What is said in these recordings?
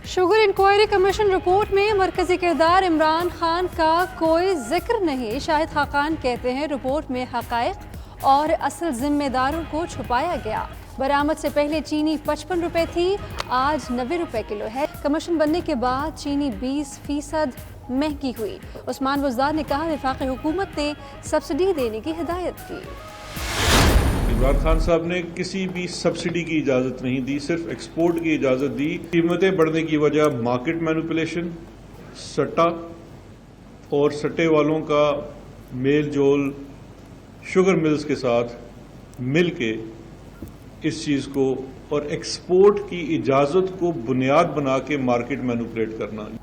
Sugar inquiry commission report में मरकजी किरदार इमरान खान का कोई जिक्र नहीं। शाहिद खाकान कहते हैं रिपोर्ट में हकायक और असल जिम्मेदारों को छुपाया गया। बरामद से पहले चीनी 55 रुपए थी, आज 90 रुपए किलो है। कमीशन बनने के बाद चीनी 20% महंगी हुई। उस्मान बुज़दार ने कहा वफाकी हुकूमत ने सब्सिडी देने की हिदायत की। इमरान खान साहब ने किसी भी सब्सिडी की इजाज़त नहीं दी, सिर्फ एक्सपोर्ट की इजाज़त दी। कीमतें बढ़ने की वजह मार्केट मैनिपुलेशन, सट्टा और सट्टे वालों का मेल जोल शुगर मिल्स के साथ मिल के इस चीज़ को और एक्सपोर्ट की इजाज़त को बुनियाद बना के मार्केट मैनिपुलेट करना।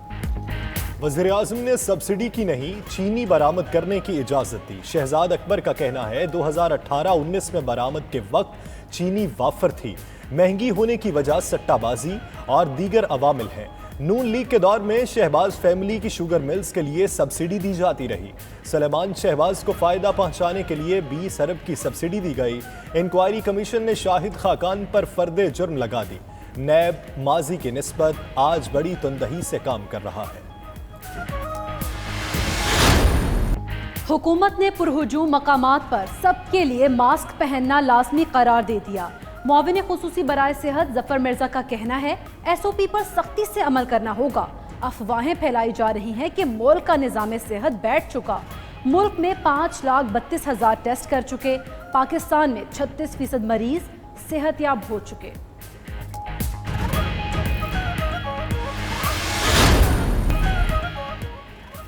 वज़ीर-ए-आज़म ने सब्सिडी की नहीं, चीनी बरामद करने की इजाज़त दी। शहजाद अकबर का कहना है 2018-19 में बरामद के वक्त चीनी वाफर थी। महंगी होने की वजह सट्टाबाजी और दीगर अवामिल हैं। नून लीग के दौर में शहबाज फैमिली की शुगर मिल्स के लिए सब्सिडी दी जाती रही। सलेमान शहबाज को फ़ायदा पहुंचाने के लिए 20 अरब की सब्सिडी दी गई। इंक्वायरी कमीशन ने शाहिद खाकान पर फर्दे जुर्म लगा दी। नैब माजी की निस्बत आज बड़ी तुंदही से काम कर रहा है। हुकूमत ने पुरहुजूम मकामात पर सबके लिए मास्क पहनना लाजमी करार दे दिया। मुआविन खुसूसी बराए सेहत जफर मिर्जा का कहना है SOP पर सख्ती से अमल करना होगा। अफवाहें फैलाई जा रही हैं कि मुल्क का निज़ाम सेहत बैठ चुका। मुल्क में 5,32,000 टेस्ट कर चुके। पाकिस्तान में 36% मरीज सेहतयाब हो चुके।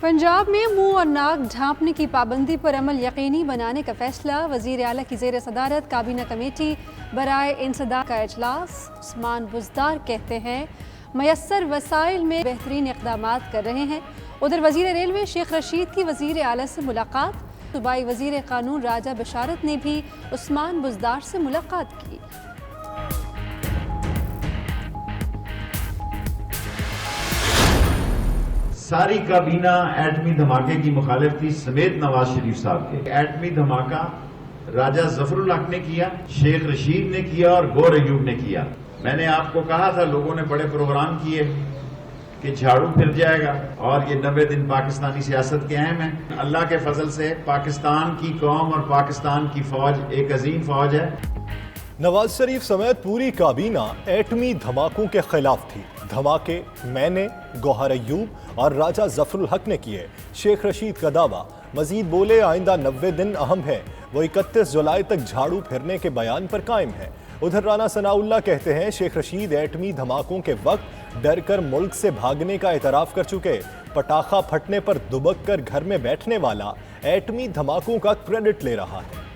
पंजाब में मुंह और नाक ढांपने की पाबंदी पर अमल यकीनी बनाने का फैसला। वज़ीर आला की ज़ेर सदारत काबीना कमेटी बराए इंसदाद का इजलास। उस्मान बुज़दार कहते हैं मयस्सर वसाइल में बेहतरीन इक़दामात कर रहे हैं। उधर वज़ीर रेलवे शेख रशीद की वज़ीर आला से मुलाकात। सूबाई वज़ीर कानून राजा बशारत ने भी उस्मान बुज़दार से मुलाकात की। सारी काबीना एटमी धमाके की मुखालिफ थी समेत नवाज शरीफ साहब के। एटमी धमाका राजा जफरुल हक ने किया, शेख रशीद ने किया और गौर अयूब ने किया। मैंने आपको कहा था, लोगों ने बड़े प्रोग्राम किए कि झाड़ू फिर जाएगा और ये 90 दिन पाकिस्तानी सियासत के अहम हैं। अल्लाह के फजल से पाकिस्तान की कौम और पाकिस्तान की फौज एक अजीम फौज है। नवाज शरीफ समेत पूरी काबीना एटमी धमाकों के खिलाफ थी। धमाके मैंने, गौहर अयूब और राजा जफरुल हक ने किए। शेख रशीद का दावा। मजीद बोले आइंदा 90 दिन अहम है। वो 31 जुलाई तक झाड़ू फिरने के बयान पर कायम है। उधर राना सनाउल्लाह कहते हैं शेख रशीद एटमी धमाकों के वक्त डर कर मुल्क से भागने का एतराफ़ कर चुके। पटाखा फटने पर दुबक कर घर में बैठने वाला एटमी धमाकों का क्रेडिट ले रहा है।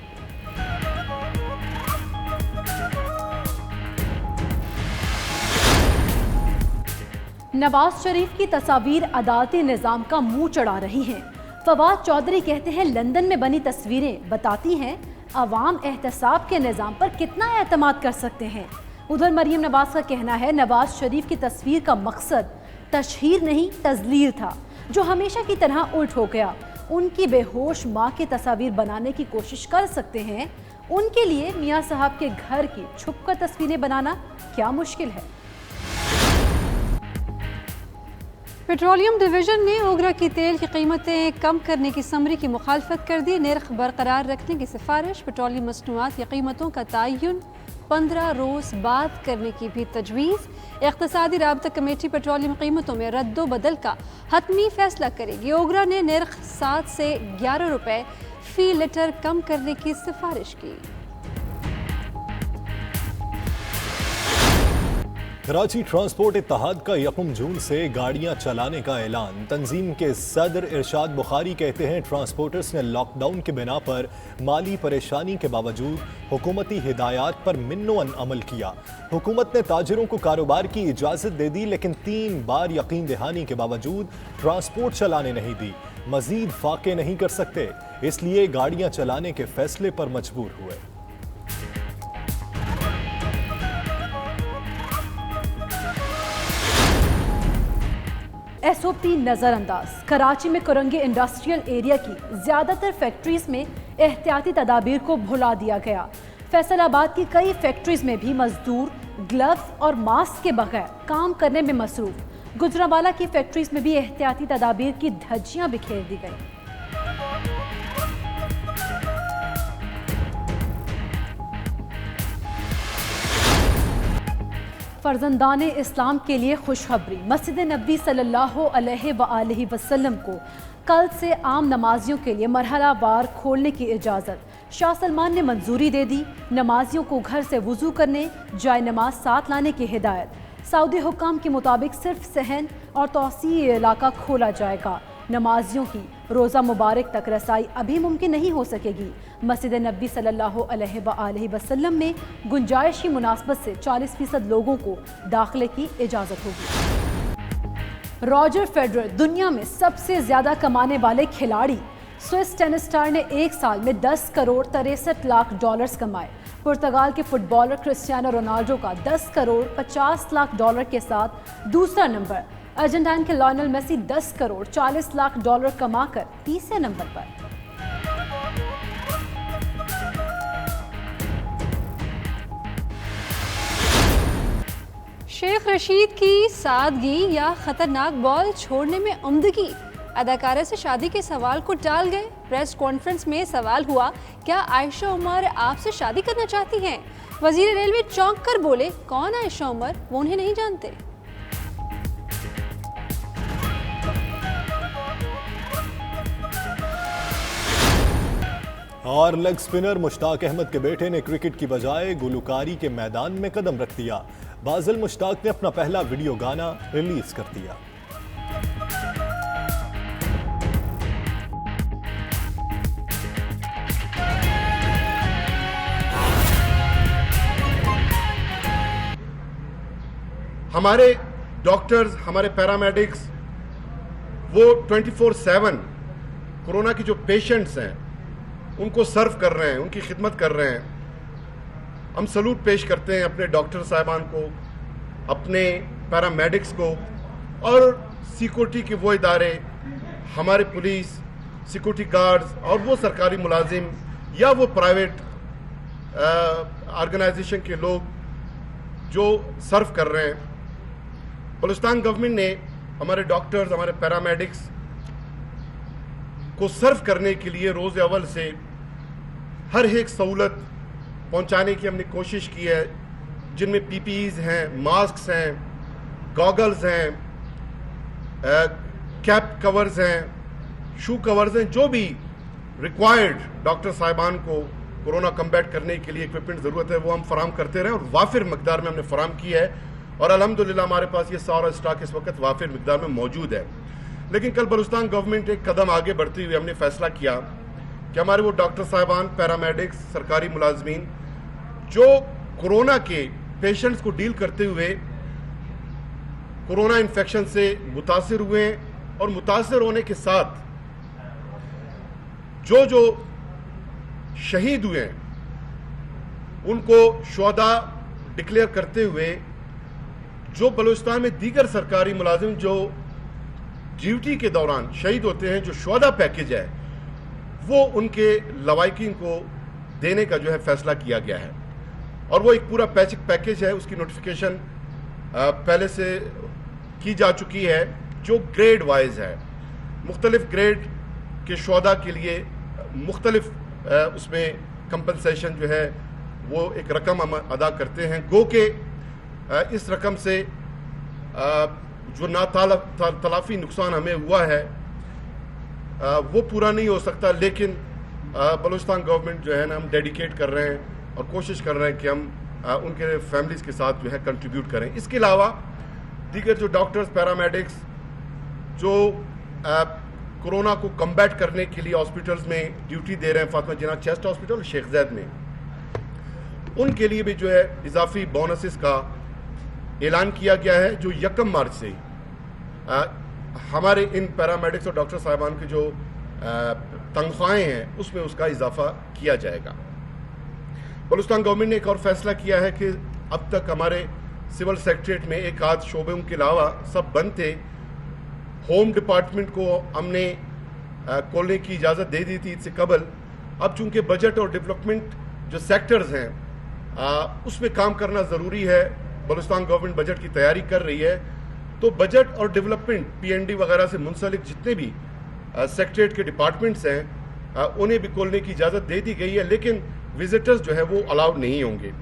नवाज शरीफ की तस्वीर अदालती निज़ाम का मुंह चढ़ा रही हैं। फवाद चौधरी कहते हैं लंदन में बनी तस्वीरें बताती हैं अवाम एहतसाब के निज़ाम पर कितना एतमाद कर सकते हैं। उधर मरीम नवाज का कहना है नवाज शरीफ की तस्वीर का मकसद तशहीर नहीं तजलील था, जो हमेशा की तरह उल्ट हो गया। उनकी बेहोश माँ की तस्वीर बनाने की कोशिश कर सकते हैं, उनके लिए मियाँ साहब के घर की छुपकर तस्वीरें बनाना क्या मुश्किल है। पेट्रोलियम डिवीजन ने ओगरा की तेल की कीमतें कम करने की समरी की मुखालफत कर दी। निर्ख बरकरार रखने की सिफारिश। पेट्रोलियम मसनूआत की कीमतों का तयन 15 रोज़ बाद करने की भी तजवीज़। इक़्तिसादी राबता कमेटी पेट्रोलियम कीमतों में रद्दो बदल का हतमी फैसला करेगी। ओगरा ने निर्ख 7 से 11 रुपए फी लीटर कम करने की सिफारिश की। कराची ट्रांसपोर्ट इत्तेहाद का 1 जून से गाड़ियां चलाने का ऐलान। तंजीम के सदर इरशाद बुखारी कहते हैं ट्रांसपोर्टर्स ने लॉकडाउन के बिना पर माली परेशानी के बावजूद हुकूमती हिदायत पर मिन्नो अमल किया। हुकूमत ने ताजिरों को कारोबार की इजाज़त दे दी, लेकिन 3 बार यकीन दहानी के बावजूद ट्रांसपोर्ट चलाने नहीं दी। मजीद फाके नहीं कर सकते, इसलिए गाड़ियां चलाने के फैसले पर मजबूर हुए। SOP नज़रअंदाज। कराची में कुरंगी इंडस्ट्रियल एरिया की ज़्यादातर फैक्ट्रीज में एहतियाती तदाबीर को भुला दिया गया। फैसलाबाद की कई फैक्ट्रीज में भी मजदूर ग्लव्स और मास्क के बगैर काम करने में मसरूफ। गुजरांवाला की फैक्ट्रीज में भी एहतियाती तदाबीर की धज्जियां बिखेर दी गई। फर्जंदान इस्लाम के लिए खुशखबरी, मस्जिद नबी सल्लल्लाहु अलैहि वसल्लम को कल से आम नमाजियों के लिए मरहलावार खोलने की इजाज़त। शाह सलमान ने मंजूरी दे दी। नमाजियों को घर से वुज़ू करने, जाए नमाज साथ लाने की हिदायत। सऊदी हुक्काम के मुताबिक सिर्फ सहन और तौसी इलाका खोला जाएगा। नमाजियों की रोज़ा मुबारक तक रसाई अभी मुमकिन नहीं हो सकेगी। मस्जिद नबी सल्लल्लाहु अलैहि वसल्लम में गुंजाइश की मुनासबत से 40% लोगों को दाखिले की इजाज़त होगी। रॉजर फेडरर दुनिया में सबसे ज़्यादा कमाने वाले खिलाड़ी। स्विस टेनिस स्टार ने एक साल में 10 करोड़ 63 लाख डॉलर्स कमाए। पुर्तगाल के फुटबॉलर क्रिस्टियानो रोनाल्डो का 10 करोड़ 50 लाख डॉलर के साथ दूसरा नंबर। अर्जेंटीना के Lionel Messi 10 crore 40 lakh dollar कमाकर तीसरे नंबर पर। शेख रशीद की सादगी या खतरनाक बॉल छोड़ने में उम्दगी, अदाकारा से शादी के सवाल को टाल गए। प्रेस कॉन्फ्रेंस में सवाल हुआ, क्या आयशा उमर आपसे शादी करना चाहती हैं? वजीर रेलवे चौंक कर बोले, कौन आयशा उमर, वो उन्हें नहीं जानते। और लेग स्पिनर मुश्ताक अहमद के बेटे ने क्रिकेट की बजाय गुलकारी के मैदान में कदम रख दिया। बाजिल मुश्ताक ने अपना पहला वीडियो गाना रिलीज कर दिया। हमारे डॉक्टर्स, हमारे पैरामेडिक्स वो 24/7 कोरोना के जो पेशेंट्स हैं उनको सर्व कर रहे हैं, उनकी खिदमत कर रहे हैं। हम सलूट पेश करते हैं अपने डॉक्टर साहिबान को, अपने पैरामेडिक्स को और सिक्योरिटी के वो इदारे, हमारे पुलिस, सिक्योरिटी गार्ड्स और वो सरकारी मुलाजिम या वो प्राइवेट ऑर्गेनाइजेशन के लोग जो सर्व कर रहे हैं। बलूचिस्तान गवर्नमेंट ने हमारे डॉक्टर्स, हमारे पैरामेडिक्स को सर्व करने के लिए रोज़ अव्वल से हर एक सहूलत पहुंचाने की हमने कोशिश की है, जिनमें पीपीईज हैं, मास्क हैं, गॉगल्स हैं, कैप कवर्स हैं, शू कवर्स हैं, जो भी रिक्वायर्ड डॉक्टर साहिबान को कोरोना कम्बैट करने के लिए इक्विपमेंट ज़रूरत है वो हम फराम करते रहे और वाफिर मकदार में हमने फराम की है। और अल्हम्दुलिल्लाह हमारे पास ये सारा स्टॉक इस वक्त वाफिर मकदार में मौजूद है। लेकिन कल बलूचिस्तान गवर्नमेंट एक कदम आगे बढ़ते हुए हमने फैसला किया कि हमारे वो डॉक्टर साहिबान, पैरामेडिक्स, सरकारी मुलाजमीन जो कोरोना के पेशेंट्स को डील करते हुए कोरोना इन्फेक्शन से मुतासिर हुए हैं और मुतासिर होने के साथ जो शहीद हुए हैं उनको शुहदा डिक्लेयर करते हुए जो बलूचिस्तान में दीगर सरकारी मुलाजिम जो ड्यूटी के दौरान शहीद होते हैं, जो शुहदा पैकेज है वो उनके लवाकिन को देने का जो है फैसला किया गया है। और वो एक पूरा पैकेज है, उसकी नोटिफिकेशन पहले से की जा चुकी है जो ग्रेड वाइज है। मुख्तलिफ ग्रेड के शुहदा के लिए मुख्तलिफ उसमें कंपनसेशन जो है वो एक रकम हम अदा करते हैं। गो के इस रकम से जो तलाफी नुकसान हमें हुआ है वो पूरा नहीं हो सकता, लेकिन बलूचिस्तान गवर्नमेंट जो है ना हम डेडिकेट कर रहे हैं और कोशिश कर रहे हैं कि हम उनके फैमिलीज़ के साथ जो है कंट्रीब्यूट करें। इसके अलावा दीगर जो डॉक्टर्स, पैरामेडिक्स जो कोरोना को कम्बैट करने के लिए हॉस्पिटल्स में ड्यूटी दे रहे हैं, फातिमा जिन्ना चेस्ट हॉस्पिटल और शेख ज़ैद में, उनके लिए भी जो है इजाफी बोनसेस का ऐलान किया गया है जो 1 मार्च से हमारे इन पैरामेडिक्स और डॉक्टर साहिबान की जो तनख्वाहें हैं उसमें उसका इजाफा किया जाएगा। बलूचिस्तान गवर्नमेंट ने एक और फैसला किया है कि अब तक हमारे सिविल सेक्रेटरीट में एक आध शोबों के अलावा सब बंद थे। होम डिपार्टमेंट को हमने खोलने की इजाज़त दे दी थी इससे कबल। अब चूंकि बजट और डेवलपमेंट जो सेक्टर्स हैं उसमें काम करना ज़रूरी है, बलूचिस्तान गवर्नमेंट बजट की तैयारी कर रही है, तो बजट और डेवलपमेंट PND वगैरह से मुंसलिक जितने भी सेक्रेटरीट के डिपार्टमेंट्स हैं उन्हें भी खोलने की इजाज़त दे दी गई है, लेकिन विजिटर्स जो है वो अलाउड नहीं होंगे।